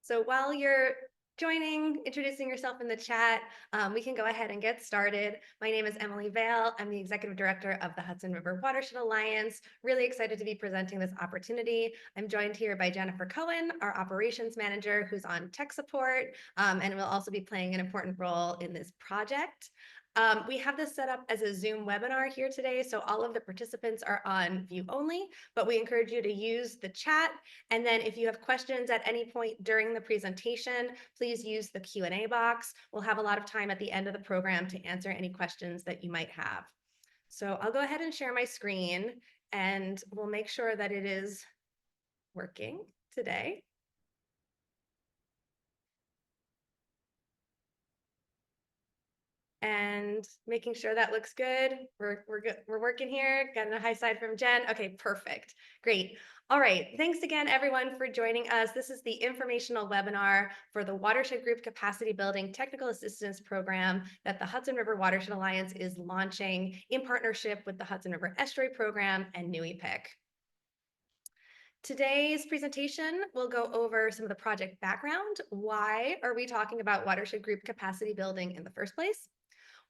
So while you're introducing yourself in the chat, we can go ahead and get started. My name is Emily Vale. I'm the Executive Director of the Hudson River Watershed Alliance. Really excited to be presenting this opportunity. I'm joined here by Jennifer Cohen, our Operations Manager, who's on tech support, and will also be playing an important role in this project. We have this set up as a Zoom webinar here today, so all of the participants are on view only, but we encourage you to use the chat. And then if you have questions at any point during the presentation, please use the Q&A box. We'll have a lot of time at the end of the program to answer any questions that you might have. So I'll go ahead and share my screen, and we'll make sure that it is working today. And making sure that looks good. We're good. We're working here. Got a high side from Jen. Okay, perfect. Great. All right. Thanks again, everyone, for joining us. This is the informational webinar for the Watershed Group Capacity Building Technical Assistance Program that the Hudson River Watershed Alliance is launching in partnership with the Hudson River Estuary Program and NEIWPCC. Today's presentation will go over some of the project background. Why are we talking about Watershed Group Capacity Building in the first place?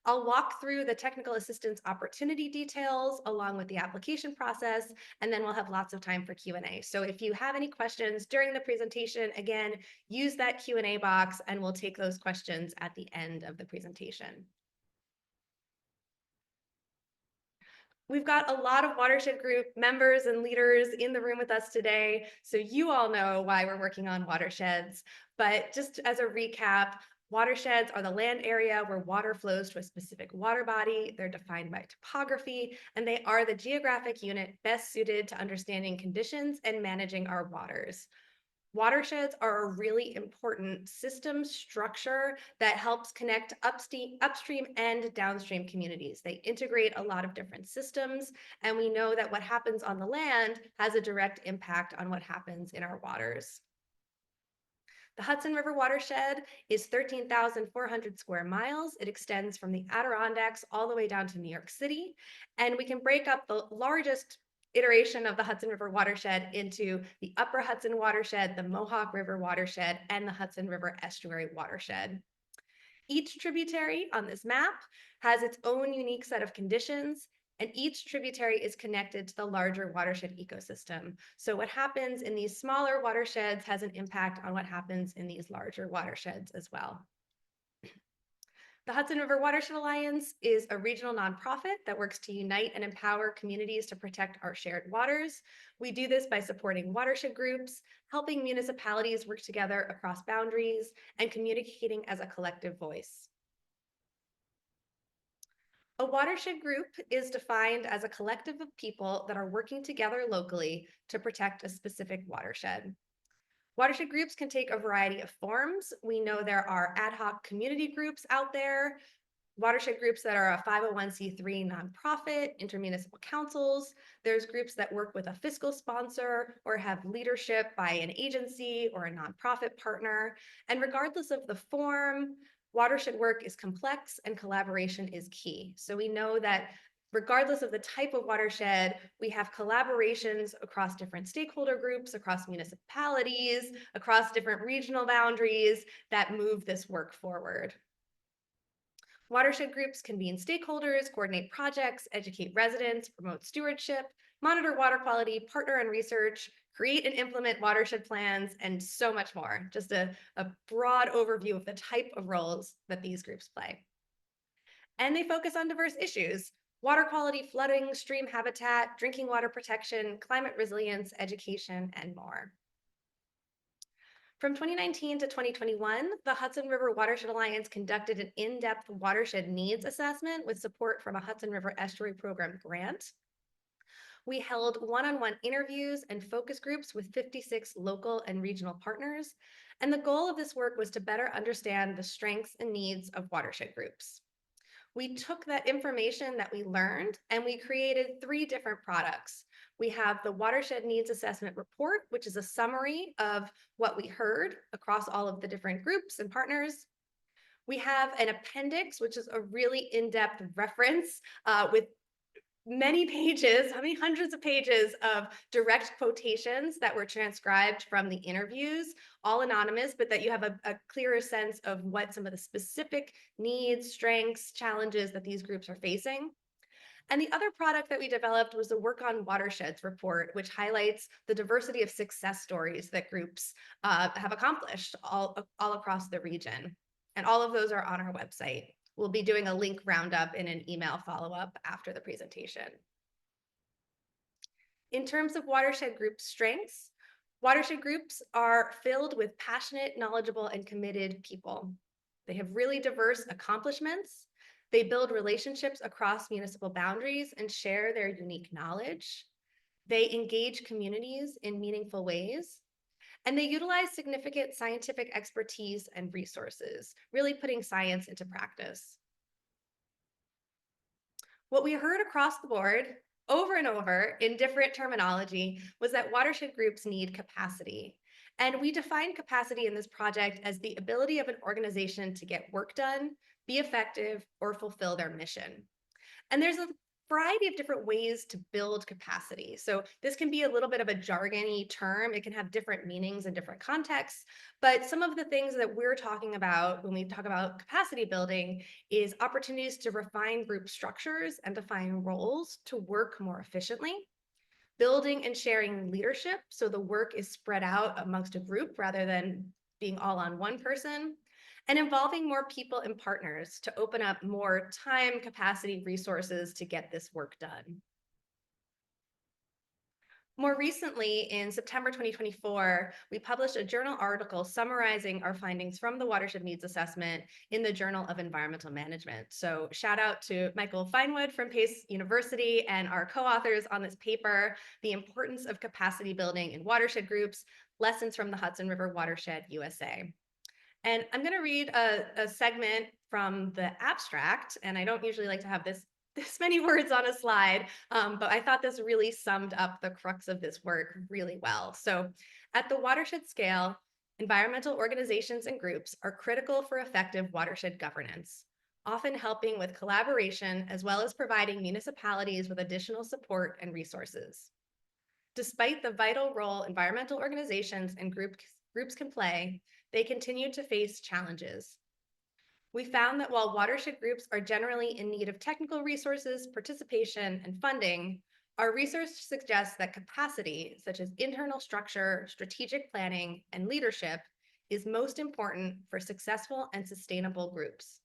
I'll walk through the technical assistance opportunity details along with the application process, and then we'll have lots of time for Q&A. So if you have any questions during the presentation, again, use that Q&A box and we'll take those questions at the end of the presentation. We've got a lot of Watershed Group members and leaders in the room with us today, so you all know why we're working on watersheds. But just as a recap, watersheds are the land area where water flows to a specific water body. They're defined by topography, and they are the geographic unit best suited to understanding conditions and managing our waters. Watersheds are a really important system structure that helps connect upstream and downstream communities. They integrate a lot of different systems, and we know that what happens on the land has a direct impact on what happens in our waters. The Hudson River Watershed is 13,400 square miles. It extends from the Adirondacks all the way down to New York City, and we can break up the largest iteration of the Hudson River Watershed into the Upper Hudson Watershed, the Mohawk River Watershed, and the Hudson River Estuary Watershed. Each tributary on this map has its own unique set of conditions, and each tributary is connected to the larger watershed ecosystem. So what happens in these smaller watersheds has an impact on what happens in these larger watersheds as well. The Hudson River Watershed Alliance is a regional nonprofit that works to unite and empower communities to protect our shared waters. We do this by supporting watershed groups, helping municipalities work together across boundaries, and communicating as a collective voice. A watershed group is defined as a collective of people that are working together locally to protect a specific watershed. Watershed groups can take a variety of forms. We know there are ad hoc community groups out there, watershed groups that are a 501c3 nonprofit, intermunicipal councils. There's groups that work with a fiscal sponsor or have leadership by an agency or a nonprofit partner. And regardless of the form, watershed work is complex and collaboration is key. So we know that regardless of the type of watershed, we have collaborations across different stakeholder groups, across municipalities, across different regional boundaries that move this work forward. Watershed groups convene stakeholders, coordinate projects, educate residents, promote stewardship, monitor water quality, partner in research, create and implement watershed plans, and so much more. Just a broad overview of the type of roles that these groups play. And they focus on diverse issues: water quality, flooding, stream habitat, drinking water protection, climate resilience, education, and more. From 2019 to 2021, the Hudson River Watershed Alliance conducted an in-depth watershed needs assessment with support from a Hudson River Estuary Program grant. We held one-on-one interviews and focus groups with 56 local and regional partners, and the goal of this work was to better understand the strengths and needs of watershed groups. We took that information that we learned and we created 3 different products. We have the Watershed Needs Assessment Report, which is a summary of what we heard across all of the different groups and partners. We have an appendix, which is a really in-depth reference with many pages, how many hundreds of pages of direct quotations that were transcribed from the interviews, all anonymous, but that you have a clearer sense of what some of the specific needs, strengths, challenges that these groups are facing. And the other product that we developed was the Work on Watersheds report, which highlights the diversity of success stories that groups have accomplished all across the region. And all of those are on our website. We'll be doing a link roundup in an email follow-up after the presentation. In terms of watershed group strengths, watershed groups are filled with passionate, knowledgeable, and committed people. They have really diverse accomplishments. They build relationships across municipal boundaries and share their unique knowledge. They engage communities in meaningful ways. And they utilize significant scientific expertise and resources, really putting science into practice. What we heard across the board over and over in different terminology was that watershed groups need capacity. And we define capacity in this project as the ability of an organization to get work done, be effective, or fulfill their mission. And there's a variety of different ways to build capacity. So this can be a little bit of a jargony term. It can have different meanings in different contexts. But some of the things that we're talking about when we talk about capacity building is opportunities to refine group structures and define roles to work more efficiently. Building and sharing leadership so the work is spread out amongst a group rather than being all on one person, and involving more people and partners to open up more time, capacity, resources to get this work done. More recently, in September 2024, we published a journal article summarizing our findings from the Watershed Needs Assessment in the Journal of Environmental Management. So shout out to Michael Finewood from Pace University and our co-authors on this paper, The Importance of Capacity Building in Watershed Groups, Lessons from the Hudson River Watershed, USA. And I'm going to read a segment from the abstract, and I don't usually like to have this many words on a slide, but I thought this really summed up the crux of this work really well. So at the watershed scale, environmental organizations and groups are critical for effective watershed governance, often helping with collaboration as well as providing municipalities with additional support and resources. Despite the vital role environmental organizations and groups can play, they continue to face challenges. We found that while watershed groups are generally in need of technical resources, participation, and funding, our research suggests that capacity, such as internal structure, strategic planning, and leadership, is most important for successful and sustainable groups.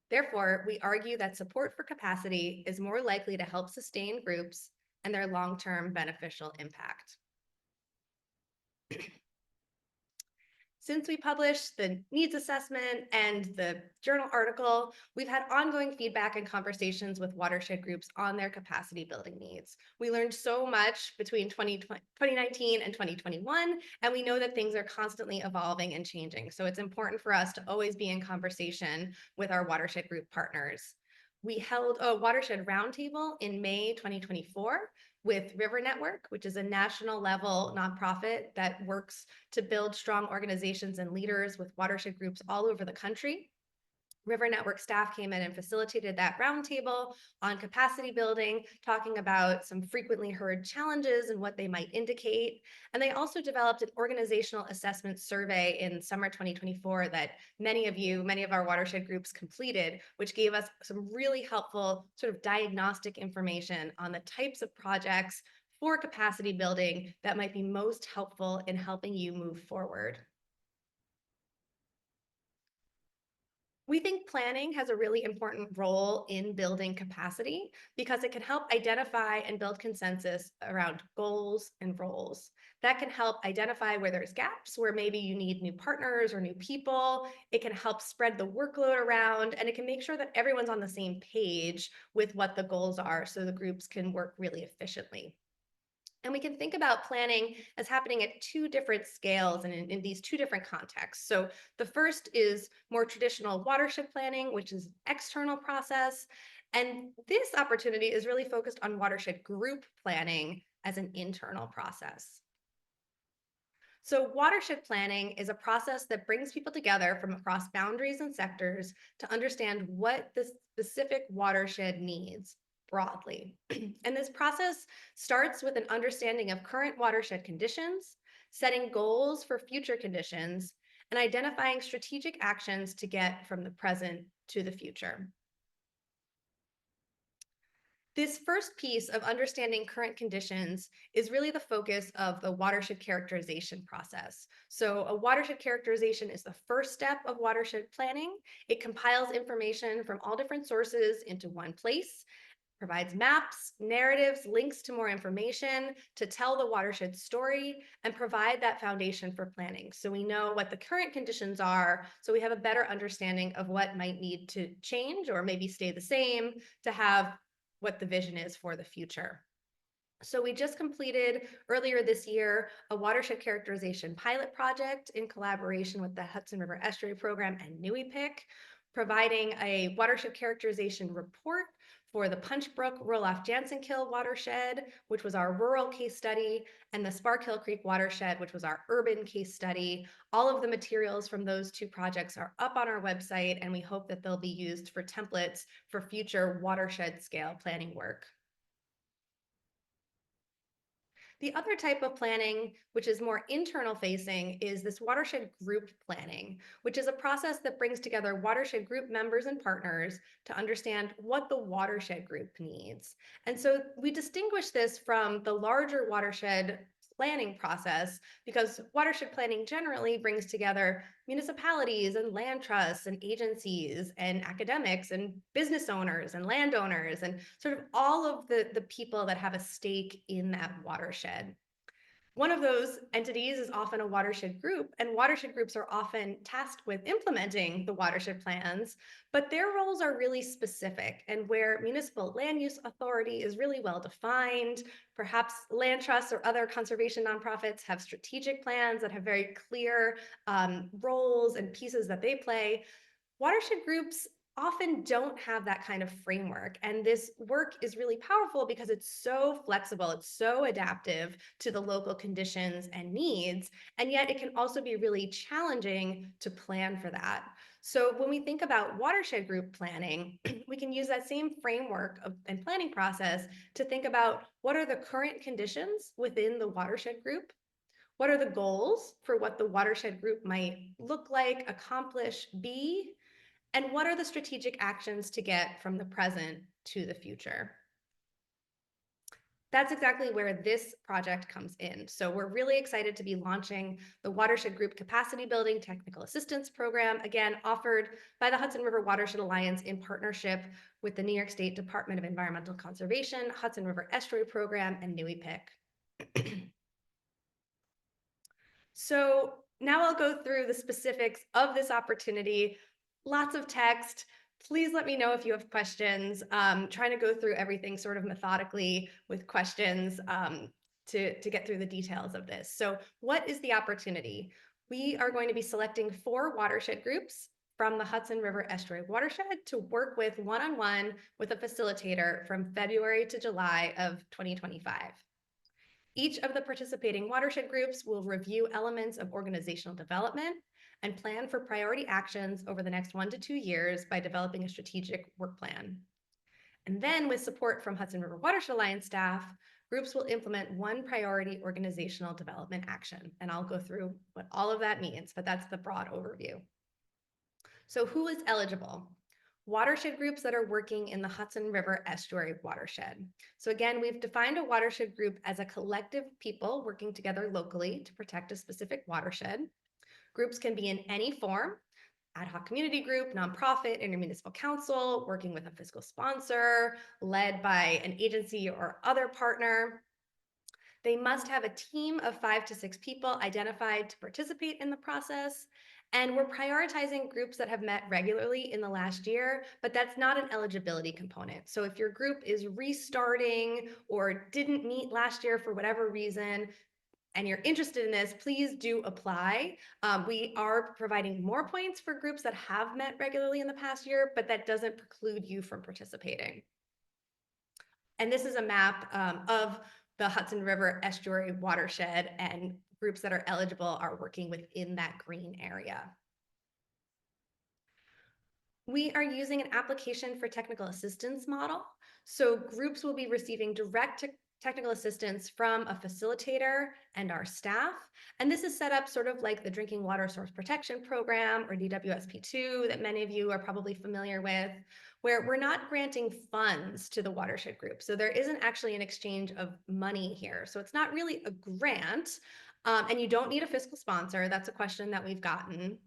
Therefore, we argue that support for capacity is more likely to help sustain groups and their long-term beneficial impact. Since we published the needs assessment and the journal article, we've had ongoing feedback and conversations with watershed groups on their capacity building needs. We learned so much between 2019 and 2021, and we know that things are constantly evolving and changing. So it's important for us to always be in conversation with our watershed group partners. We held a watershed roundtable in May 2024 with River Network, which is a national level nonprofit that works to build strong organizations and leaders with watershed groups all over the country. River Network staff came in and facilitated that roundtable on capacity building, talking about some frequently heard challenges and what they might indicate. And they also developed an organizational assessment survey in summer 2024 that many of our watershed groups completed, which gave us some really helpful sort of diagnostic information on the types of projects for capacity building that might be most helpful in helping you move forward. We think planning has a really important role in building capacity because it can help identify and build consensus around goals and roles. That can help identify where there's gaps, where maybe you need new partners or new people. It can help spread the workload around, and it can make sure that everyone's on the same page with what the goals are so the groups can work really efficiently. And we can think about planning as happening at two different scales and in these two different contexts. So the first is more traditional watershed planning, which is an external process. And this opportunity is really focused on watershed group planning as an internal process. So watershed planning is a process that brings people together from across boundaries and sectors to understand what the specific watershed needs. broadly. And this process starts with an understanding of current watershed conditions, setting goals for future conditions, and identifying strategic actions to get from the present to the future. This first piece of understanding current conditions is really the focus of the watershed characterization process. So a watershed characterization is the first step of watershed planning. It compiles information from all different sources into one place, provides maps, narratives, links to more information to tell the watershed story and provide that foundation for planning. So we know what the current conditions are, so we have a better understanding of what might need to change or maybe stay the same to have what the vision is for the future. So we just completed earlier this year a watershed characterization pilot project in collaboration with the Hudson River Estuary Program and NEIWPCC, providing a watershed characterization report for the Punch Brook Roloff-Jansenkill watershed, which was our rural case study, and the Sparkill Creek watershed, which was our urban case study. All of the materials from those two projects are up on our website, and we hope that they'll be used for templates for future watershed scale planning work. The other type of planning, which is more internal facing, is this watershed group planning, which is a process that brings together watershed group members and partners to understand what the watershed group needs. And so we distinguish this from the larger watershed planning process because watershed planning generally brings together municipalities and land trusts and agencies and academics and business owners and landowners and sort of all of the people that have a stake in that watershed. One of those entities is often a watershed group, and watershed groups are often tasked with implementing the watershed plans, but their roles are really specific. And where municipal land use authority is really well defined, perhaps land trusts or other conservation nonprofits have strategic plans that have very clear roles and pieces that they play. Watershed groups often don't have that kind of framework. And this work is really powerful because it's so flexible, it's so adaptive to the local conditions and needs. And yet it can also be really challenging to plan for that. So when we think about watershed group planning, we can use that same framework and planning process to think about what are the current conditions within the watershed group. What are the goals for what the watershed group might look like, accomplish, be? And what are the strategic actions to get from the present to the future? That's exactly where this project comes in. So we're really excited to be launching the Watershed Group Capacity Building Technical Assistance Program, again, offered by the Hudson River Watershed Alliance in partnership with the New York State Department of Environmental Conservation, Hudson River Estuary Program, and NEIWPCC. So now I'll go through the specifics of this opportunity. Lots of text. Please let me know if you have questions. Trying to go through everything sort of methodically with questions to get through the details of this. So what is the opportunity? We are going to be selecting 4 watershed groups from the Hudson River Estuary Watershed to work with one-on-one with a facilitator from February to July of 2025. Each of the participating watershed groups will review elements of organizational development and plan for priority actions over the next 1 to 2 years by developing a strategic work plan. And then with support from Hudson River Watershed Alliance staff, groups will implement one priority organizational development action. And I'll go through what all of that means, but that's the broad overview. So who is eligible? Watershed groups that are working in the Hudson River Estuary Watershed. So again, we've defined a watershed group as a collective of people working together locally to protect a specific watershed. Groups can be in any form: ad hoc community group, nonprofit, intermunicipal council, working with a fiscal sponsor, led by an agency or other partner. They must have a team of 5 to 6 people identified to participate in the process. And we're prioritizing groups that have met regularly in the last year, but that's not an eligibility component. So if your group is restarting or didn't meet last year for whatever reason, and you're interested in this, please do apply. We are providing more points for groups that have met regularly in the past year, but that doesn't preclude you from participating. And this is a map of the Hudson River Estuary Watershed, and groups that are eligible are working within that green area. We are using an application for technical assistance model. So groups will be receiving direct technical assistance from a facilitator and our staff. And this is set up sort of like the Drinking Water Source Protection Program, or DWSP2, that many of you are probably familiar with, where we're not granting funds to the watershed group. So there isn't actually an exchange of money here. So it's not really a grant, and you don't need a fiscal sponsor. That's a question that we've gotten.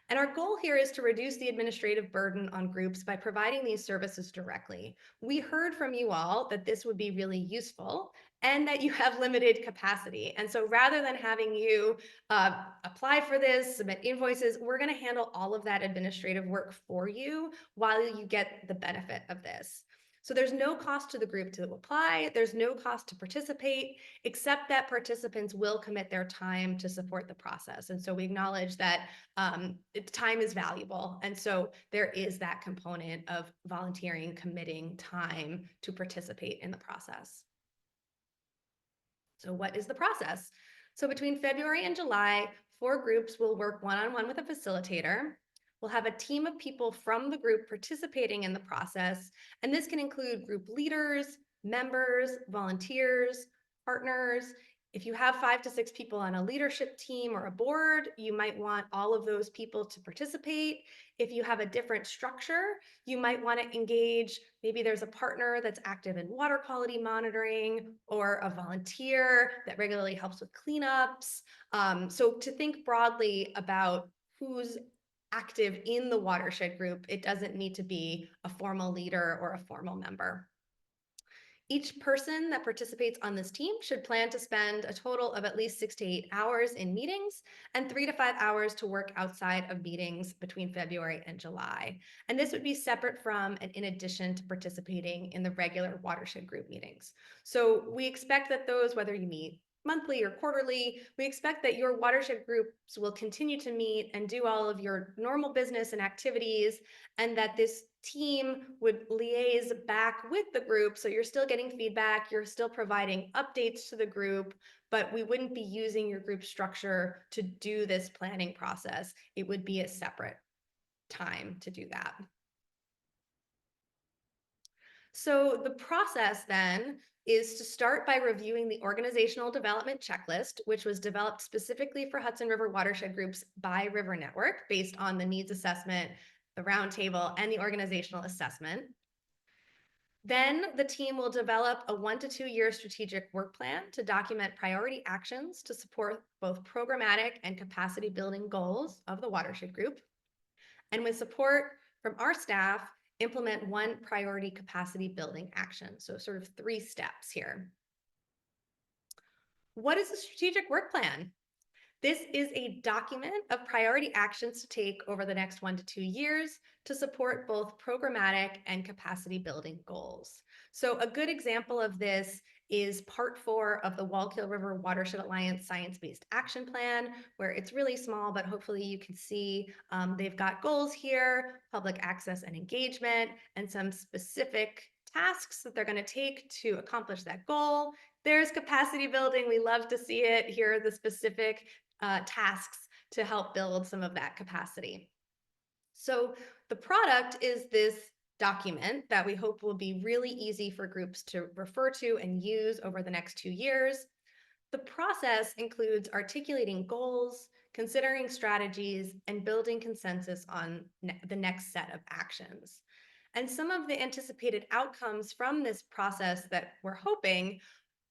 And our goal here is to reduce the administrative burden on groups by providing these services directly. We heard from you all that this would be really useful and that you have limited capacity. And so rather than having you apply for this, submit invoices, we're going to handle all of that administrative work for you while you get the benefit of this. So there's no cost to the group to apply. There's no cost to participate, except that participants will commit their time to support the process. And so we acknowledge that time is valuable. And so there is that component of volunteering, committing time to participate in the process. So what is the process? So between February and July, 4 groups will work one-on-one with a facilitator. We'll have a team of people from the group participating in the process, and this can include group leaders, members, volunteers, partners. If you have 5 to 6 people on a leadership team or a board, you might want all of those people to participate. If you have a different structure, you might want to engage, maybe there's a partner that's active in water quality monitoring, or a volunteer that regularly helps with cleanups. So to think broadly about who's active in the watershed group, it doesn't need to be a formal leader or a formal member. Each person that participates on this team should plan to spend a total of at least 6 to 8 hours in meetings and 3 to 5 hours to work outside of meetings between February and July. And this would be separate from and in addition to participating in the regular watershed group meetings. So we expect that those, whether you meet monthly or quarterly, we expect that your watershed groups will continue to meet and do all of your normal business and activities, and that this team would liaise back with the group. So you're still getting feedback, you're still providing updates to the group, but we wouldn't be using your group structure to do this planning process. It would be a separate time to do that. So the process then is to start by reviewing the organizational development checklist, which was developed specifically for Hudson River watershed groups by River Network based on the needs assessment, the roundtable, and the organizational assessment. Then the team will develop a 1 to 2 year strategic work plan to document priority actions to support both programmatic and capacity building goals of the watershed group. And with support from our staff, implement 1 priority capacity building action. So sort of 3 steps here. What is a strategic work plan? This is a document of priority actions to take over the next 1 to 2 years to support both programmatic and capacity building goals. So a good example of this is part 4 of the Hudson River Watershed Alliance Science-Based Action Plan, where it's really small, but hopefully you can see they've got goals here, public access and engagement, and some specific tasks that they're going to take to accomplish that goal. There's capacity building. We love to see it. Here are the specific tasks to help build some of that capacity. So the product is this document that we hope will be really easy for groups to refer to and use over the next 2 years. The process includes articulating goals, considering strategies, and building consensus on the next set of actions. And some of the anticipated outcomes from this process that we're hoping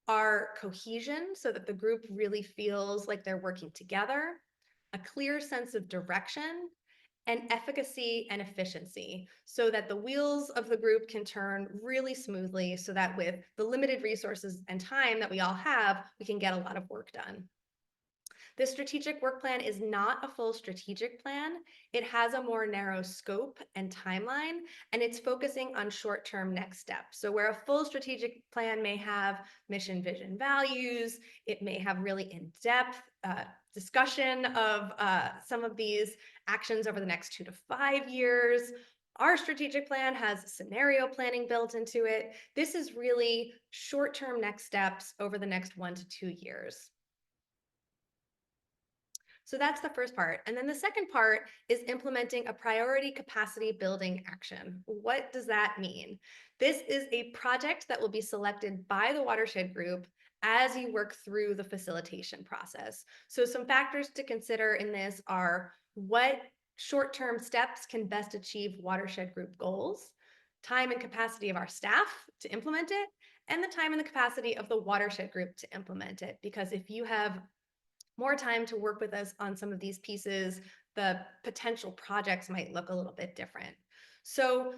are cohesion, so that the group really feels like they're working together, a clear sense of direction, and efficacy and efficiency, so that the wheels of the group can turn really smoothly, so that with the limited resources and time that we all have, we can get a lot of work done. The strategic work plan is not a full strategic plan. It has a more narrow scope and timeline, and it's focusing on short-term next steps. So where a full strategic plan may have mission, vision, values, it may have really in-depth discussion of some of these actions over the next 2 to 5 years. Our strategic plan has scenario planning built into it. This is really short-term next steps over the next 1 to 2 years. So that's the first part. And then the second part is implementing a priority capacity building action. What does that mean? This is a project that will be selected by the watershed group as you work through the facilitation process. So some factors to consider in this are what short-term steps can best achieve watershed group goals, time and capacity of our staff to implement it, and the time and the capacity of the watershed group to implement it. Because if you have more time to work with us on some of these pieces, the potential projects might look a little bit different. So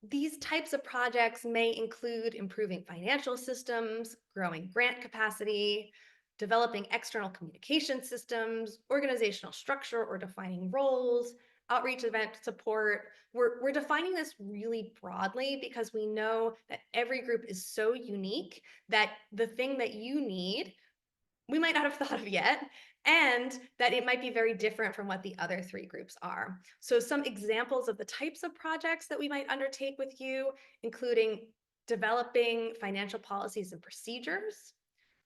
these types of projects may include improving financial systems, growing grant capacity, developing external communication systems, organizational structure or defining roles, outreach event support. We're defining this really broadly because we know that every group is so unique that the thing that you need we might not have thought of yet, and that it might be very different from what the other three groups are. So some examples of the types of projects that we might undertake with you, including developing financial policies and procedures,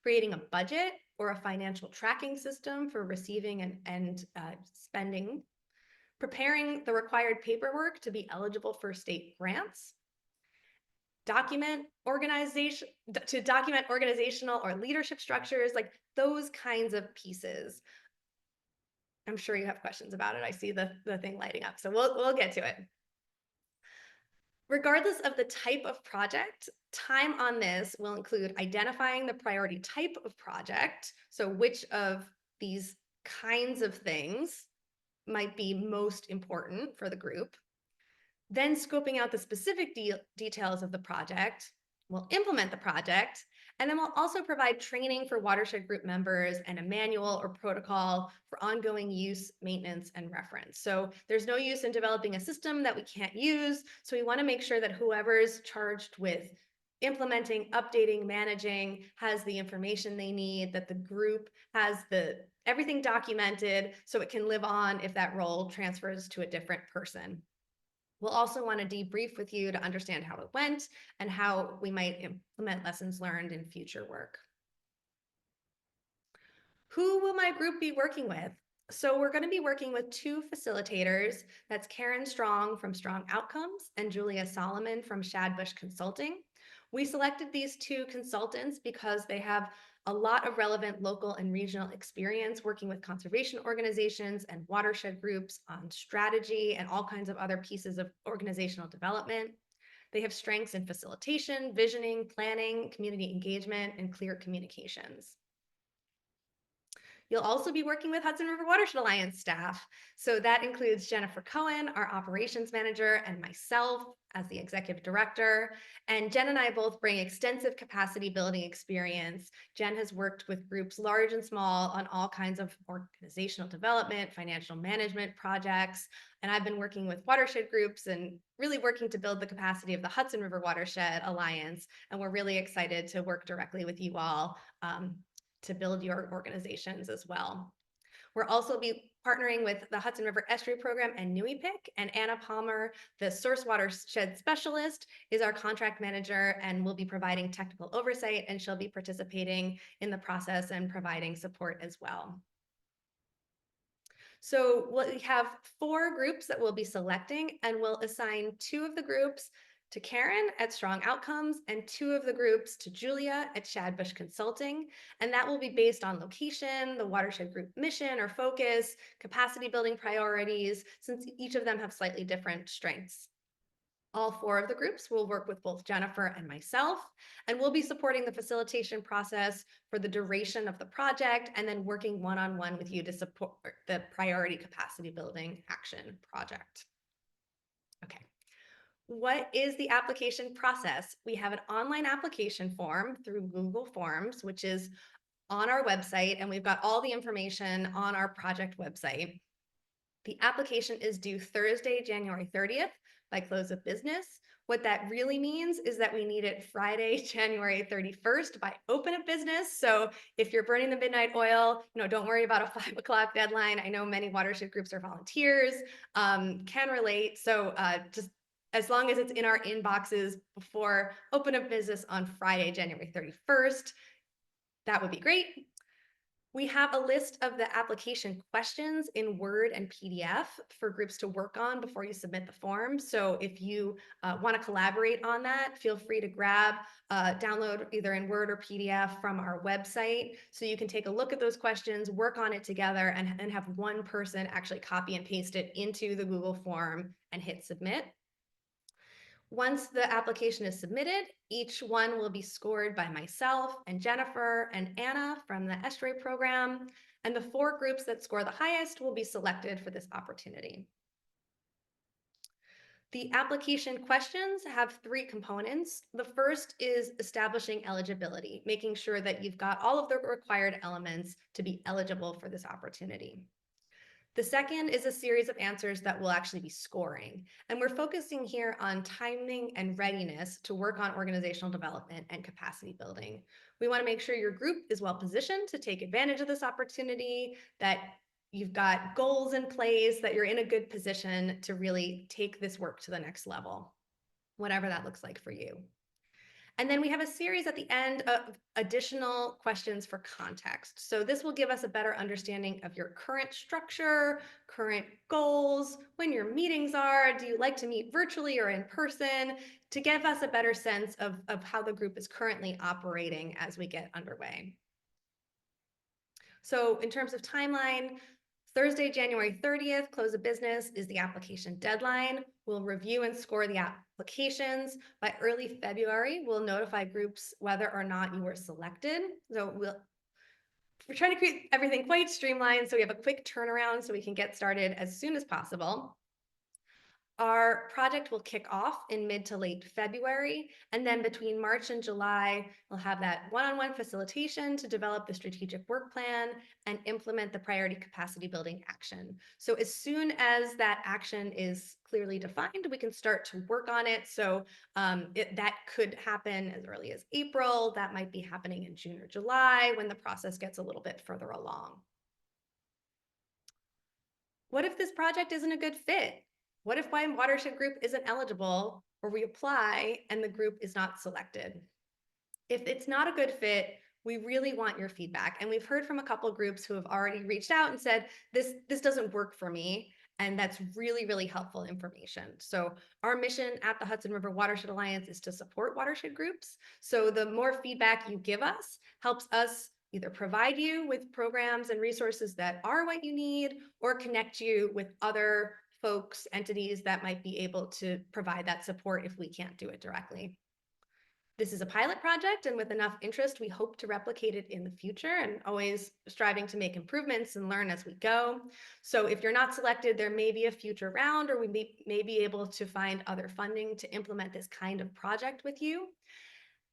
creating a budget or a financial tracking system for receiving and spending, preparing the required paperwork to be eligible for state grants, document organizational or leadership structures, like those kinds of pieces. I'm sure you have questions about it. I see the thing lighting up, so we'll get to it. Regardless of the type of project, time on this will include identifying the priority type of project, so which of these kinds of things might be most important for the group, then scoping out the specific details of the project. We'll implement the project, and then we'll also provide training for watershed group members and a manual or protocol for ongoing use, maintenance, and reference. So there's no use in developing a system that we can't use. So we want to make sure that whoever's charged with implementing, updating, managing has the information they need, that the group has everything documented so it can live on if that role transfers to a different person. We'll also want to debrief with you to understand how it went and how we might implement lessons learned in future work. Who will my group be working with? So we're going to be working with two facilitators. That's Karen Strong from Strong Outcomes and Julia Solomon from Shadbush Consulting. We selected these two consultants because they have a lot of relevant local and regional experience working with conservation organizations and watershed groups on strategy and all kinds of other pieces of organizational development. They have strengths in facilitation, visioning, planning, community engagement, and clear communications. You'll also be working with Hudson River Watershed Alliance staff. So that includes Jennifer Cohen, our operations manager, and myself as the executive director. And Jen and I both bring extensive capacity building experience. Jen has worked with groups large and small on all kinds of organizational development, financial management projects. And I've been working with watershed groups and really working to build the capacity of the Hudson River Watershed Alliance. And we're really excited to work directly with you all to build your organizations as well. We'll also be partnering with the Hudson River Estuary Program and NEIWPCC, and Anna Palmer, the source watershed specialist, is our contract manager and will be providing technical oversight, and she'll be participating in the process and providing support as well. So we have 4 groups that we'll be selecting, and we'll assign 2 of the groups to Karen at Strong Outcomes and 2 of the groups to Julia at Shadbush Consulting. And that will be based on location, the watershed group mission or focus, capacity building priorities, since each of them have slightly different strengths. All 4 of the groups will work with both Jennifer and myself, and we'll be supporting the facilitation process for the duration of the project and then working one-on-one with you to support the priority capacity building action project. Okay. What is the application process? We have an online application form through Google Forms, which is on our website, and we've got all the information on our project website. The application is due Thursday, January 30th by close of business. What that really means is that we need it Friday, January 31st by open of business. So if you're burning the midnight oil, don't worry about a 5 o'clock deadline. I know many watershed groups are volunteers, can relate. So just as long as it's in our inboxes before open of business on Friday, January 31st, that would be great. We have a list of the application questions in Word and PDF for groups to work on before you submit the form. So if you want to collaborate on that, feel free to grab, download either in Word or PDF from our website. So you can take a look at those questions, work on it together, and have one person actually copy and paste it into the Google form and hit submit. Once the application is submitted, each one will be scored by myself and Jennifer and Anna from the Estuary Program, and the 4 groups that score the highest will be selected for this opportunity. The application questions have 3 components. The first is establishing eligibility, making sure that you've got all of the required elements to be eligible for this opportunity. The second is a series of answers that we'll actually be scoring. And we're focusing here on timing and readiness to work on organizational development and capacity building. We want to make sure your group is well positioned to take advantage of this opportunity, that you've got goals in place, that you're in a good position to really take this work to the next level, whatever that looks like for you. And then we have a series at the end of additional questions for context. So this will give us a better understanding of your current structure, current goals, when your meetings are, do you like to meet virtually or in person, to give us a better sense of how the group is currently operating as we get underway. So in terms of timeline, Thursday, January 30th, close of business is the application deadline. We'll review and score the applications. By early February, we'll notify groups whether or not you were selected. So we're trying to keep everything quite streamlined so we have a quick turnaround so we can get started as soon as possible. Our project will kick off in mid to late February, and then between March and July, we'll have that one-on-one facilitation to develop the strategic work plan and implement the priority capacity building action. So as soon as that action is clearly defined, we can start to work on it. So that could happen as early as April. That might be happening in June or July when the process gets a little bit further along. What if this project isn't a good fit? What if my watershed group isn't eligible, or we apply and the group is not selected? If it's not a good fit, we really want your feedback. And we've heard from a couple of groups who have already reached out and said, this doesn't work for me. And that's really, really helpful information. So our mission at the Hudson River Watershed Alliance is to support watershed groups. So the more feedback you give us helps us either provide you with programs and resources that are what you need, or connect you with other folks, entities that might be able to provide that support if we can't do it directly. This is a pilot project, and with enough interest, we hope to replicate it in the future, and always striving to make improvements and learn as we go. So if you're not selected, there may be a future round, or we may be able to find other funding to implement this kind of project with you.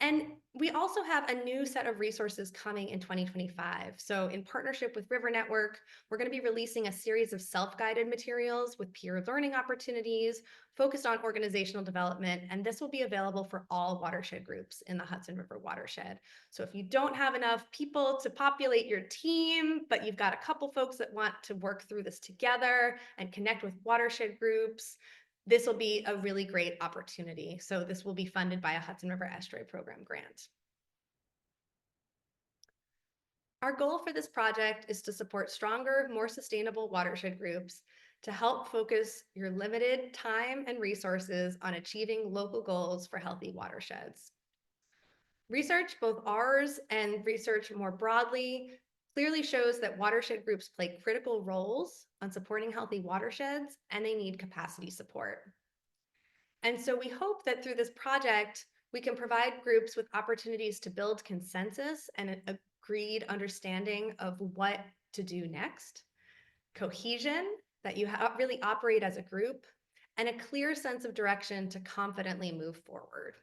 And we also have a new set of resources coming in 2025. So in partnership with River Network, we're going to be releasing a series of self-guided materials with peer learning opportunities focused on organizational development. And this will be available for all watershed groups in the Hudson River watershed. So if you don't have enough people to populate your team, but you've got a couple folks that want to work through this together and connect with watershed groups, this will be a really great opportunity. So this will be funded by a Hudson River Estuary Program grant. Our goal for this project is to support stronger, more sustainable watershed groups to help focus your limited time and resources on achieving local goals for healthy watersheds. Research, both ours and research more broadly, clearly shows that watershed groups play critical roles on supporting healthy watersheds, and they need capacity support. And so we hope that through this project, we can provide groups with opportunities to build consensus and an agreed understanding of what to do next, cohesion, that you really operate as a group, and a clear sense of direction to confidently move forward.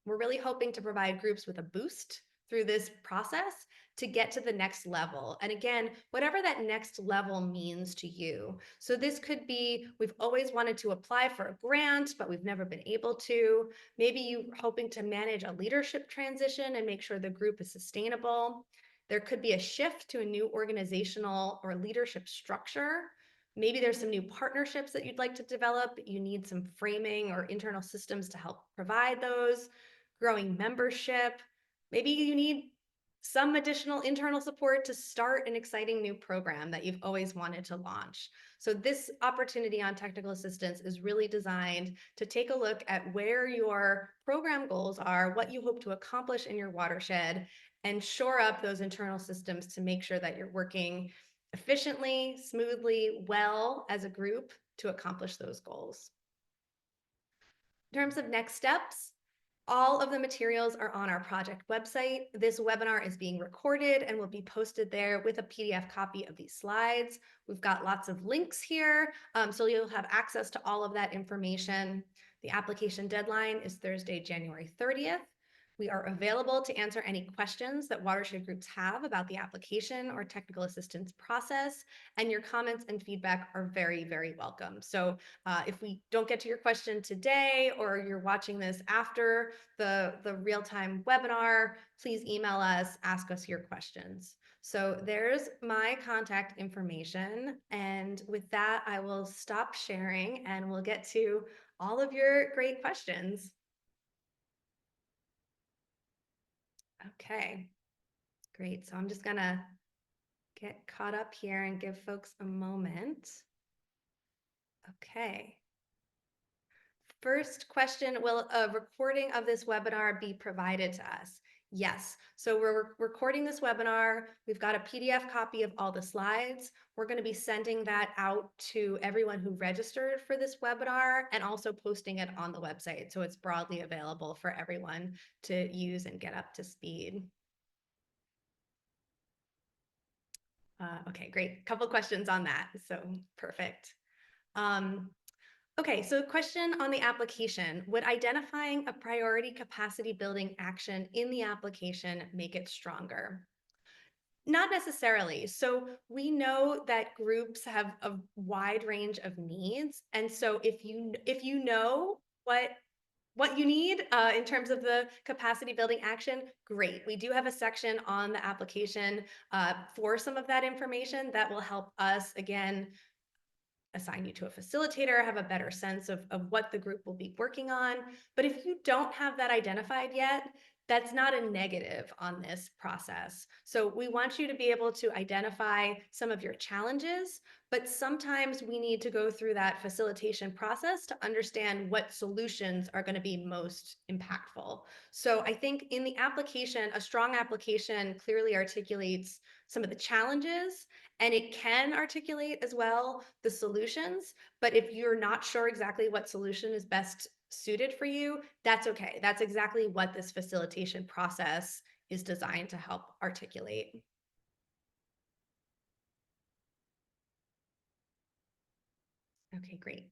We're really hoping to provide groups with a boost through this process to get to the next level. And again, whatever that next level means to you. So this could be, we've always wanted to apply for a grant, but we've never been able to. Maybe you're hoping to manage a leadership transition and make sure the group is sustainable. There could be a shift to a new organizational or leadership structure. Maybe there's some new partnerships that you'd like to develop. You need some framing or internal systems to help provide those. Growing membership. Maybe you need some additional internal support to start an exciting new program that you've always wanted to launch. So this opportunity on technical assistance is really designed to take a look at where your program goals are, what you hope to accomplish in your watershed, and shore up those internal systems to make sure that you're working efficiently, smoothly, well as a group to accomplish those goals. In terms of next steps, all of the materials are on our project website. This webinar is being recorded and will be posted there with a PDF copy of these slides. We've got lots of links here, so you'll have access to all of that information. The application deadline is Thursday, January 30th. We are available to answer any questions that watershed groups have about the application or technical assistance process, and your comments and feedback are very, very welcome. So if we don't get to your question today, or you're watching this after the real-time webinar, please email us, ask us your questions. So there's my contact information. And with that, I will stop sharing and we'll get to all of your great questions. Okay, great. So I'm just gonna get caught up here and give folks a moment. Okay. First question, will a recording of this webinar be provided to us? Yes. So we're recording this webinar. We've got a PDF copy of all the slides. We're going to be sending that out to everyone who registered for this webinar and also posting it on the website. So it's broadly available for everyone to use and get up to speed. Okay, great. Couple questions on that. So perfect. Okay, so question on the application. Would identifying a priority capacity building action in the application make it stronger? Not necessarily. So we know that groups have a wide range of needs. And so if you know what you need in terms of the capacity building action, great. We do have a section on the application for some of that information that will help us, again, assign you to a facilitator, have a better sense of what the group will be working on. But if you don't have that identified yet, that's not a negative on this process. So we want you to be able to identify some of your challenges, but sometimes we need to go through that facilitation process to understand what solutions are going to be most impactful. So I think in the application, a strong application clearly articulates some of the challenges, and it can articulate as well the solutions. But if you're not sure exactly what solution is best suited for you, that's okay. That's exactly what this facilitation process is designed to help articulate. Okay, great.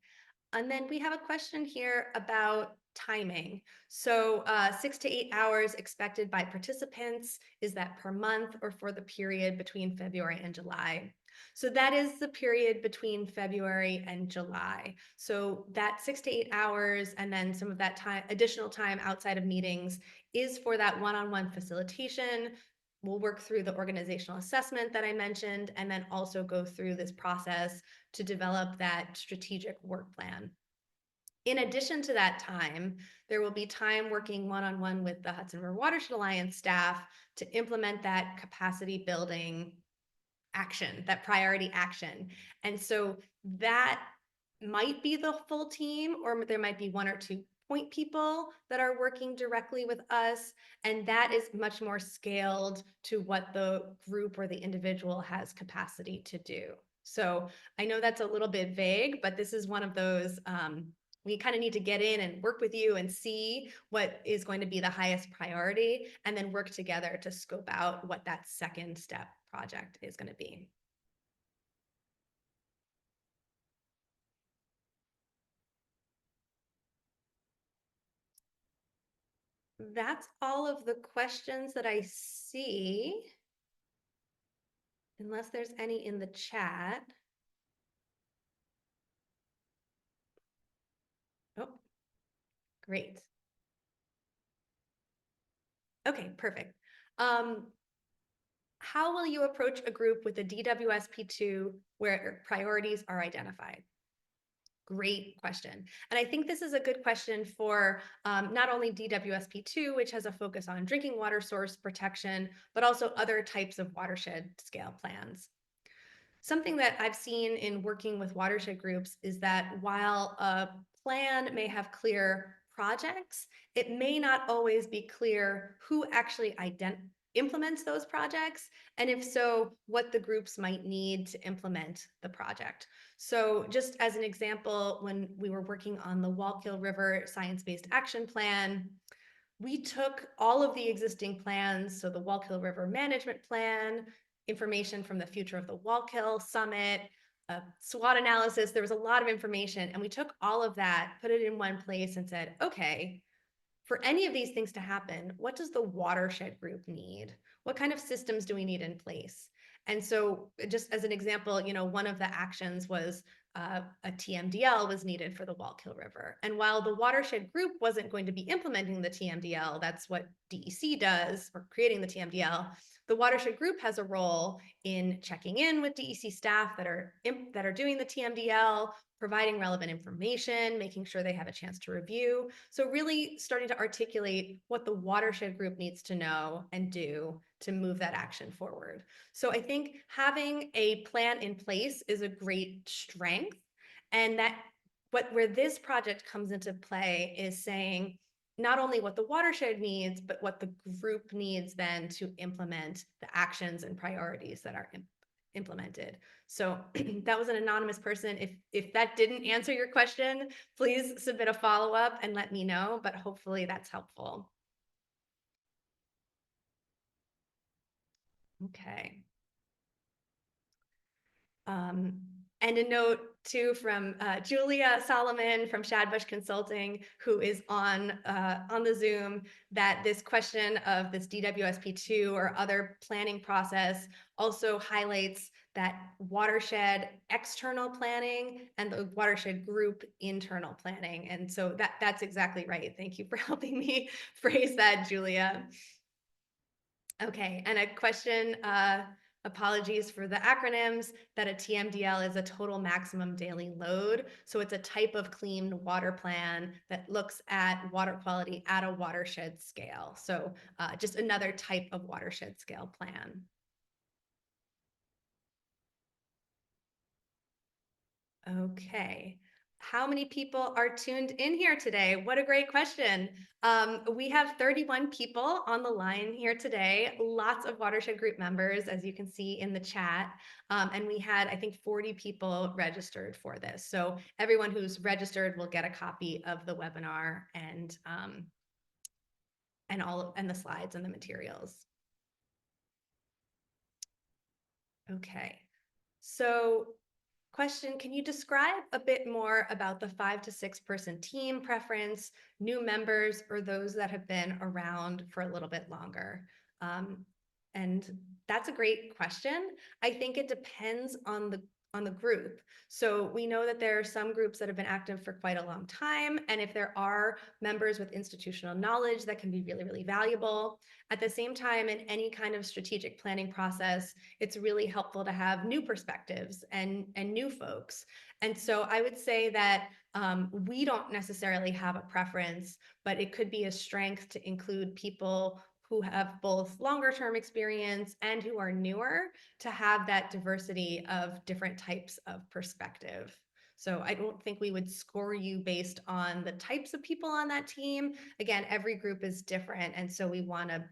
And then we have a question here about timing. So 6 to 8 hours expected by participants. Is that per month or for the period between February and July? So that is the period between February and July. So that 6 to 8 hours and then some of that time, additional time outside of meetings, is for that one-on-one facilitation. We'll work through the organizational assessment that I mentioned, and then also go through this process to develop that strategic work plan. In addition to that time, there will be time working one-on-one with the Hudson River Watershed Alliance staff to implement that capacity building action, that priority action. And so that might be the full team, or there might be one or two point people that are working directly with us. And that is much more scaled to what the group or the individual has capacity to do. So I know that's a little bit vague, but this is one of those, we kind of need to get in and work with you and see what is going to be the highest priority, and then work together to scope out what that second step project is going to be. That's all of the questions that I see, unless there's any in the chat. Oh, great. Okay, perfect. How will you approach a group with a DWSP2 where priorities are identified? Great question. And I think this is a good question for not only DWSP2, which has a focus on drinking water source protection, but also other types of watershed scale plans. Something that I've seen in working with watershed groups is that while a plan may have clear projects, it may not always be clear who actually implements those projects, and if so, what the groups might need to implement the project. So just as an example, when we were working on the Wallkill River Science-Based Action Plan, we took all of the existing plans, so the Wallkill River Management Plan, information from the Future of the Wallkill Summit, SWOT analysis, there was a lot of information, and we took all of that, put it in one place and said, okay, for any of these things to happen, what does the watershed group need? What kind of systems do we need in place? And so just as an example, one of the actions was a TMDL was needed for the Wallkill River. And while the watershed group wasn't going to be implementing the TMDL, that's what DEC does, or creating the TMDL, the watershed group has a role in checking in with DEC staff that are doing the TMDL, providing relevant information, making sure they have a chance to review. So really starting to articulate what the watershed group needs to know and do to move that action forward. So I think having a plan in place is a great strength. And where this project comes into play is saying, not only what the watershed needs, but what the group needs then to implement the actions and priorities that are implemented. So that was an anonymous person. If that didn't answer your question, please submit a follow-up and let me know, but hopefully that's helpful. Okay. And a note too from Julia Solomon from Shadbush Consulting, who is on the Zoom, that this question of this DWSP2 or other planning process also highlights that watershed external planning and the watershed group internal planning. And so that's exactly right. Thank you for helping me phrase that, Julia. Okay, and a question, apologies for the acronyms, that a TMDL is a total maximum daily load. So it's a type of clean water plan that looks at water quality at a watershed scale. So just another type of watershed scale plan. Okay. How many people are tuned in here today? What a great question. We have 31 people on the line here today, lots of watershed group members, as you can see in the chat. And we had, I think, 40 people registered for this. So everyone who's registered will get a copy of the webinar and the slides and the materials. Okay. So question, can you describe a bit more about the 5 to 6 person team preference, new members, or those that have been around for a little bit longer? And that's a great question. I think it depends on the group. So we know that there are some groups that have been active for quite a long time. And if there are members with institutional knowledge, that can be really, really valuable. At the same time, in any kind of strategic planning process, it's really helpful to have new perspectives and new folks. And so I would say that we don't necessarily have a preference, but it could be a strength to include people who have both longer term experience and who are newer, to have that diversity of different types of perspective. So I don't think we would score you based on the types of people on that team. Again, every group is different. And so we want to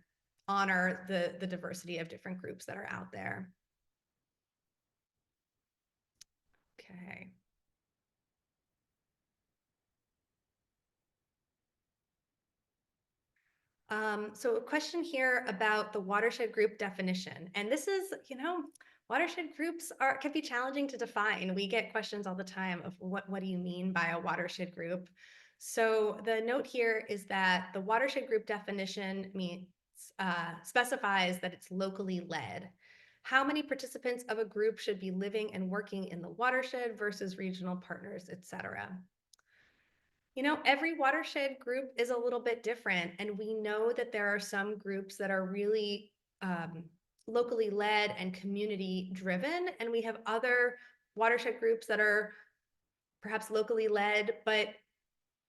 honor the diversity of different groups that are out there. Okay. So a question here about the watershed group definition. And this is, watershed groups can be challenging to define. We get questions all the time of what do you mean by a watershed group? So the note here is that the watershed group definition specifies that it's locally led. How many participants of a group should be living and working in the watershed versus regional partners, et cetera? Every watershed group is a little bit different, and we know that there are some groups that are really locally led and community driven, and we have other watershed groups that are perhaps locally led, but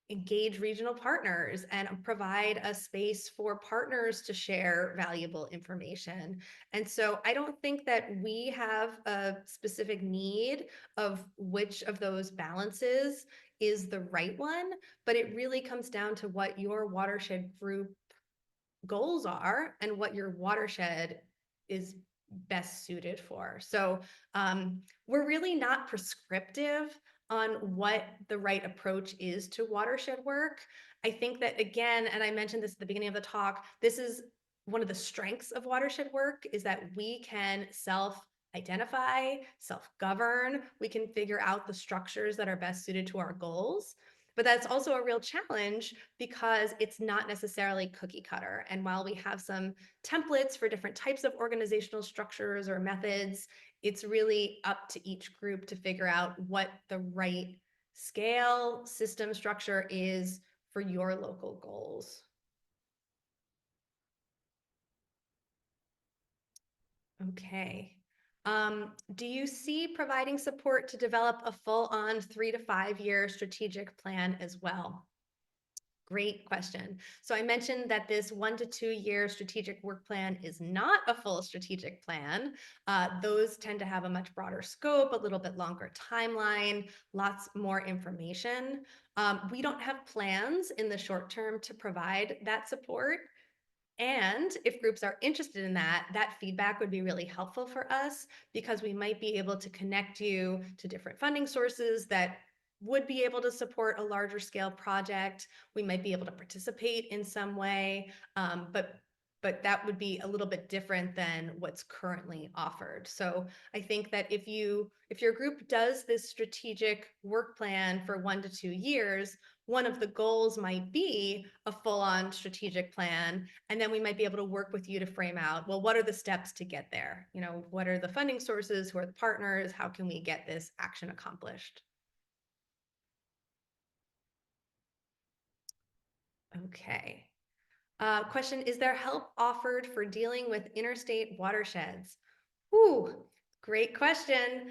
engage regional partners and provide a space for partners to share valuable information. And so I don't think that we have a specific need of which of those balances is the right one, but it really comes down to what your watershed group goals are and what your watershed is best suited for. So we're really not prescriptive on what the right approach is to watershed work. I think that, again, and I mentioned this at the beginning of the talk, this is one of the strengths of watershed work is that we can self-identify, self-govern, we can figure out the structures that are best suited to our goals. But that's also a real challenge because it's not necessarily cookie cutter. And while we have some templates for different types of organizational structures or methods, it's really up to each group to figure out what the right scale system structure is for your local goals. Okay. Do you see providing support to develop a full-on 3 to 5 year strategic plan as well? Great question. So I mentioned that this 1 to 2 year strategic work plan is not a full strategic plan. Those tend to have a much broader scope, a little bit longer timeline, lots more information. We don't have plans in the short term to provide that support. And if groups are interested in that, that feedback would be really helpful for us because we might be able to connect you to different funding sources that would be able to support a larger scale project. We might be able to participate in some way, but that would be a little bit different than what's currently offered. So I think that if your group does this strategic work plan for 1 to 2 years, one of the goals might be a full-on strategic plan, and then we might be able to work with you to frame out, well, what are the steps to get there? You know, what are the funding sources? Who are the partners? How can we get this action accomplished? Okay. Question, is there help offered for dealing with interstate watersheds? Ooh, great question.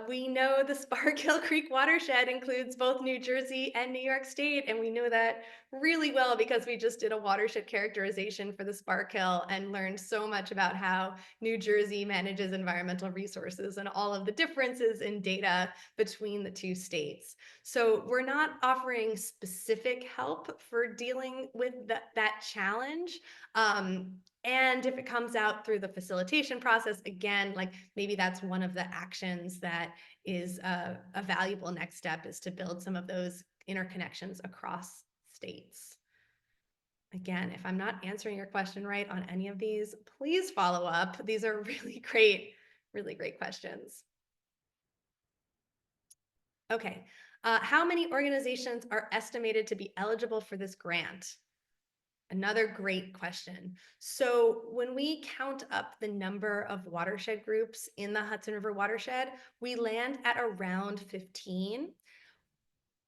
We know the Sparkill Creek watershed includes both New Jersey and New York State, and we know that really well because we just did a watershed characterization for the Sparkill and learned so much about how New Jersey manages environmental resources and all of the differences in data between the two states. So we're not offering specific help for dealing with that challenge. And if it comes out through the facilitation process, again, like maybe that's one of the actions that is a valuable next step is to build some of those interconnections across states. Again, if I'm not answering your question right on any of these, please follow up. These are really great questions. Okay, how many organizations are estimated to be eligible for this grant? Another great question. So when we count up the number of watershed groups in the Hudson River watershed, we land at around 15.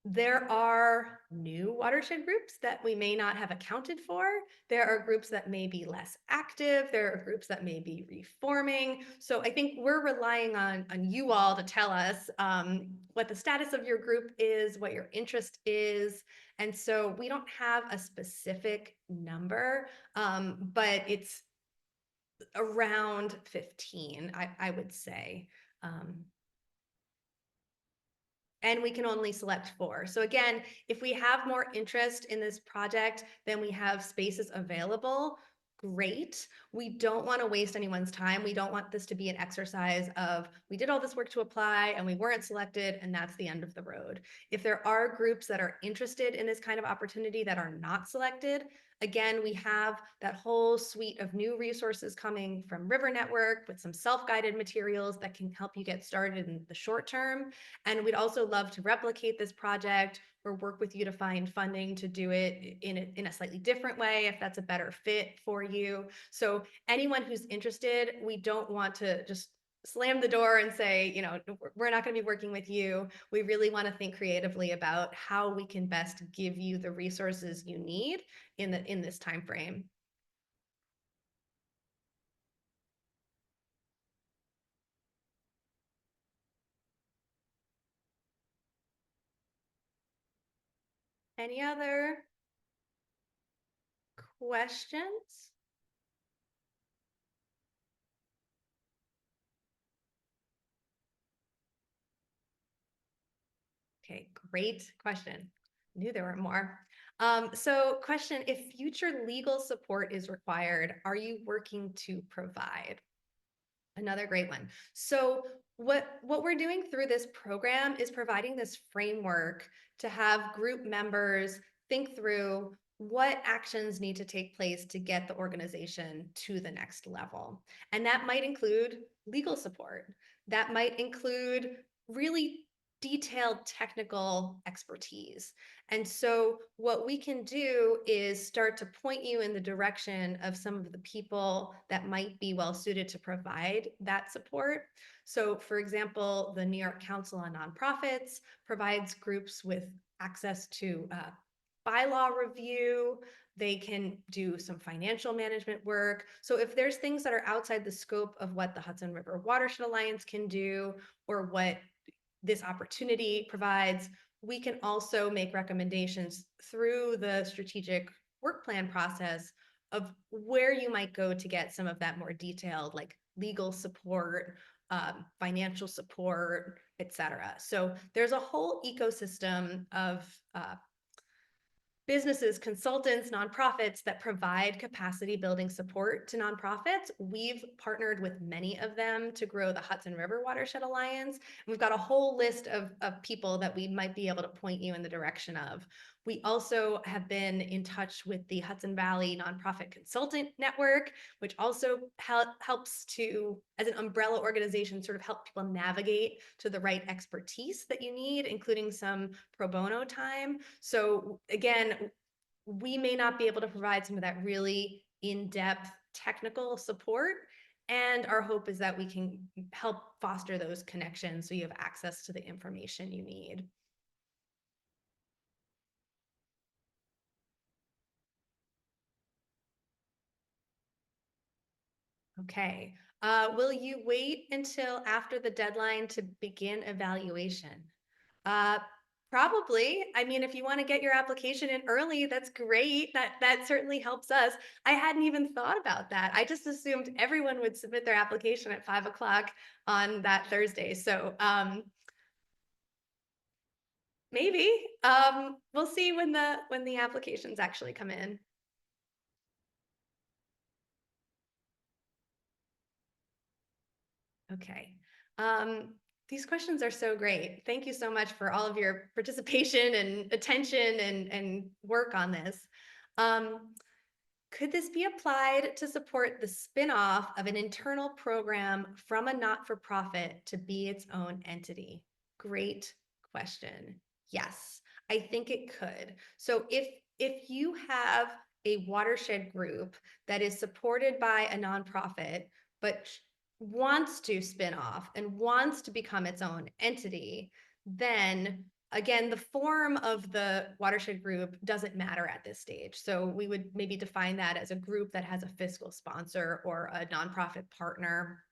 There are new watershed groups that we may not have accounted for. There are groups that may be less active. There are groups that may be reforming. So I think we're relying on you all to tell us what the status of your group is, what your interest is. And so we don't have a specific number, but it's around 15, I would say. And we can only select 4. So again, if we have more interest in this project than we have spaces available, great. We don't want to waste anyone's time. We don't want this to be an exercise of we did all this work to apply and we weren't selected and that's the end of the road. If there are groups that are interested in this kind of opportunity that are not selected, again, we have that whole suite of new resources coming from River Network with some self-guided materials that can help you get started in the short term. And we'd also love to replicate this project or work with you to find funding to do it in a slightly different way if that's a better fit for you. So anyone who's interested, we don't want to just slam the door and say, you know, we're not going to be working with you. We really want to think creatively about how we can best give you the resources you need in this time frame. Any other questions? Okay, great question. Knew there were more. So question, if future legal support is required, are you working to provide? Another great one. So what we're doing through this program is providing this framework to have group members think through what actions need to take place to get the organization to the next level. And that might include legal support. That might include really detailed technical expertise. And so what we can do is start to point you in the direction of some of the people that might be well suited to provide that support. So for example, the New York Council on Nonprofits provides groups with access to bylaw review. They can do some financial management work. So if there's things that are outside the scope of what the Hudson River Watershed Alliance can do, or what this opportunity provides, we can also make recommendations through the strategic work plan process of where you might go to get some of that more detailed, like legal support, financial support, etc. So there's a whole ecosystem of businesses, consultants, nonprofits that provide capacity building support to nonprofits. We've partnered with many of them to grow the Hudson River Watershed Alliance. We've got a whole list of people that we might be able to point you in the direction of. We also have been in touch with the Hudson Valley Nonprofit Consultant Network, which also helps to, as an umbrella organization, sort of help people navigate to the right expertise that you need, including some pro bono time. So again, we may not be able to provide some of that really in-depth technical support. And our hope is that we can help foster those connections so you have access to the information you need. Okay. Will you wait until after the deadline to begin evaluation? Uh, Probably. I mean, if you want to get your application in early, that's great. That certainly helps us. I hadn't even thought about that. I just assumed everyone would submit their application at 5 o'clock on that Thursday. So maybe we'll see when the applications actually come in. Okay. These questions are so great. Thank you so much for all of your participation and attention and work on this. Um, could this be applied to support the spinoff of an internal program from a not-for-profit to be its own entity? Great question. Yes, I think it could. So if you have a watershed group that is supported by a nonprofit, but wants to spin off and wants to become its own entity, then again, the form of the watershed group doesn't matter at this stage. So we would maybe define that as a group that has a fiscal sponsor or a nonprofit partner.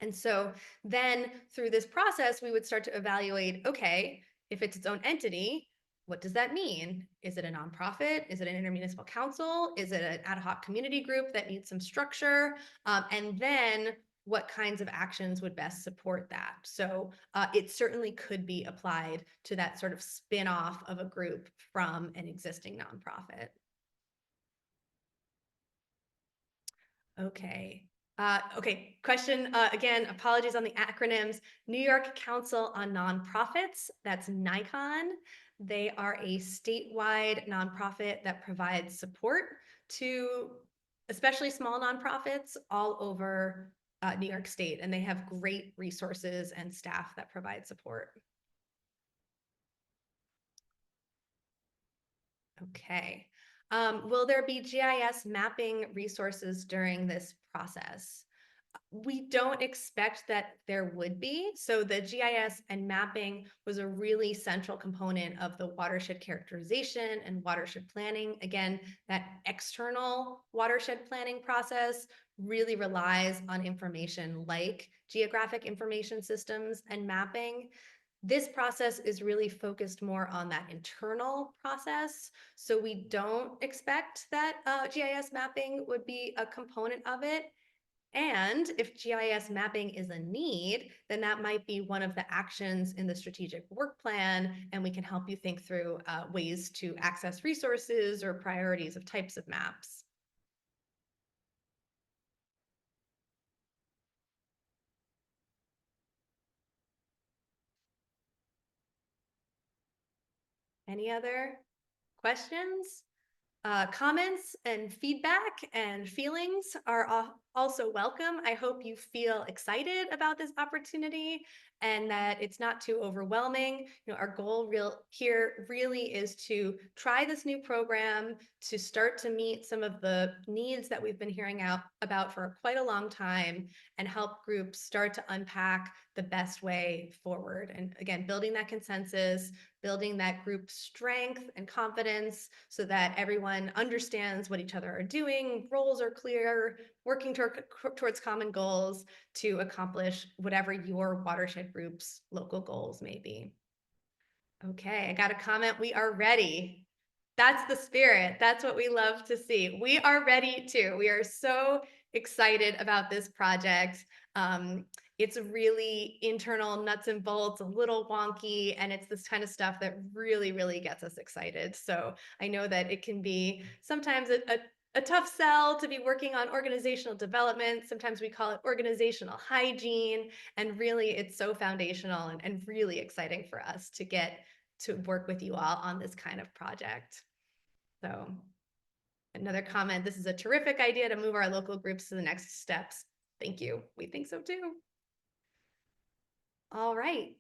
And so then through this process, we would start to evaluate, okay, if it's its own entity, what does that mean? Is it a nonprofit? Is it an intermunicipal council? Is it an ad hoc community group that needs some structure? And then what kinds of actions would best support that? So it certainly could be applied to that sort of spin-off of a group from an existing nonprofit. Okay. Okay, question again, apologies on the acronyms. New York Council on Nonprofits, that's NICON. They are a statewide nonprofit that provides support to especially small nonprofits all over New York State, and they have great resources and staff that provide support. Okay. Will there be GIS mapping resources during this process? We don't expect that there would be. So the GIS and mapping was a really central component of the watershed characterization and watershed planning. Again, that external watershed planning process really relies on information like geographic information systems and mapping. This process is really focused more on that internal process. So we don't expect that GIS mapping would be a component of it. And if GIS mapping is a need, then that might be one of the actions in the strategic work plan, and we can help you think through ways to access resources or priorities of types of maps. Any other questions? Comments and feedback and feelings are also welcome. I hope you feel excited about this opportunity and that it's not too overwhelming. Our goal here really is to try this new program to start to meet some of the needs that we've been hearing about for quite a long time and help groups start to unpack the best way forward. And again, building that consensus, building that group strength and confidence so that everyone understands what each other are doing, roles are clear, working towards common goals to accomplish whatever your watershed group's local goals may be. Okay, I got a comment. We are ready. That's the spirit. That's what we love to see. We are ready too. We are so excited about this project. It's really internal nuts and bolts, a little wonky, and it's this kind of stuff that really, really gets us excited. So I know that it can be sometimes a tough sell to be working on organizational development. Sometimes we call it organizational hygiene. And really, it's so foundational and really exciting for us to get to work with you all on this kind of project. So another comment, this is a terrific idea to move our local groups to the next steps. Thank you. We think so too. All right.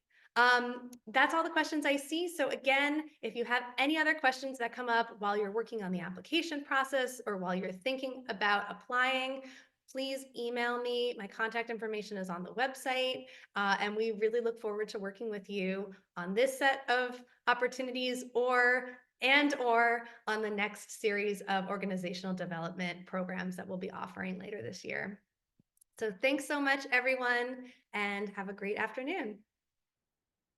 That's all the questions I see. So again, if you have any other questions that come up while you're working on the application process or while you're thinking about applying, please email me. My contact information is on the website. And we really look forward to working with you on this set of opportunities or on the next series of organizational development programs that we'll be offering later this year. So thanks so much, everyone, and have a great afternoon.